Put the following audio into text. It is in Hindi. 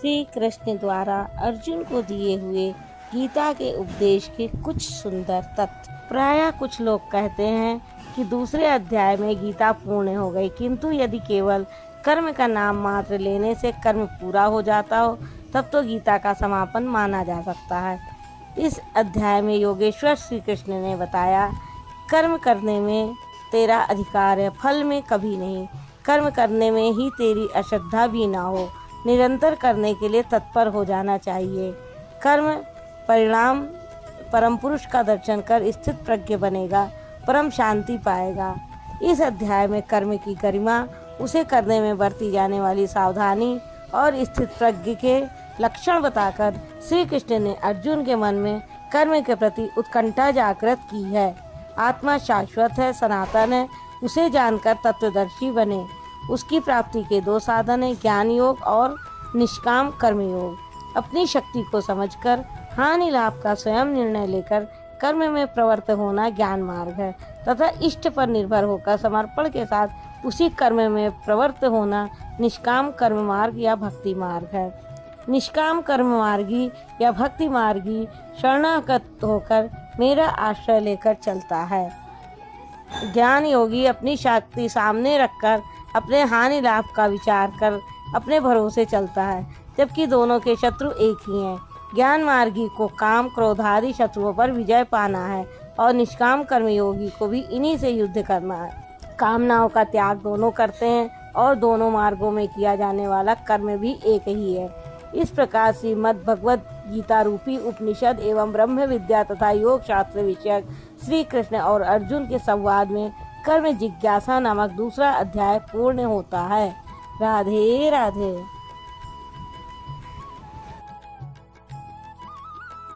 श्री कृष्ण द्वारा अर्जुन को दिए हुए गीता के उपदेश के कुछ सुंदर तत्व। प्रायः कुछ लोग कहते हैं कि दूसरे अध्याय में गीता पूर्ण हो गई, किंतु यदि केवल कर्म का नाम मात्र लेने से कर्म पूरा हो जाता हो तब तो गीता का समापन माना जा सकता है। इस अध्याय में योगेश्वर श्री कृष्ण ने बताया, कर्म करने में तेरा अधिकार है, फल में कभी नहीं। कर्म करने में ही तेरी अश्रद्धा भी ना हो, निरंतर करने के लिए तत्पर हो जाना चाहिए। कर्म परिणाम परम पुरुष का दर्शन कर स्थित प्रज्ञ बनेगा, परम शांति पाएगा। इस अध्याय में कर्म की गरिमा, उसे करने में बरती जाने वाली सावधानी और स्थित प्रज्ञ के लक्षण बताकर श्री कृष्ण ने अर्जुन के मन में कर्म के प्रति उत्कंठा जागृत की है। आत्मा शाश्वत है, सनातन है, उसे जानकर तत्वदर्शी बने। उसकी प्राप्ति के दो साधन हैं, ज्ञान योग और निष्काम कर्म योग। अपनी शक्ति को समझकर हानि लाभ का स्वयं निर्णय लेकर कर्म में प्रवृत्त होना ज्ञान मार्ग है, तथा इष्ट पर निर्भर होकर समर्पण के साथ उसी कर्म में प्रवृत्त होना निष्काम कर्म मार्ग या भक्ति मार्ग है। निष्काम कर्म मार्गी या भक्ति मार्गी शरणागत होकर मेरा आश्रय लेकर चलता है। ज्ञान योगी अपनी शक्ति सामने रखकर अपने हानि लाभ का विचार कर अपने भरोसे चलता है, जबकि दोनों के शत्रु एक ही हैं। ज्ञान मार्गी को काम क्रोध आदि शत्रुओं पर विजय पाना है और निष्काम कर्मयोगी को भी इन्हीं से युद्ध करना है। कामनाओं का त्याग दोनों करते हैं और दोनों मार्गों में किया जाने वाला कर्म भी एक ही है। इस प्रकार श्रीमद् भगवद गीता रूपी उपनिषद एवं ब्रह्म विद्या तथा योग शास्त्र विषयक श्री कृष्ण और अर्जुन के संवाद में कर्म जिज्ञासा नामक दूसरा अध्याय पूर्ण होता है। राधे राधे।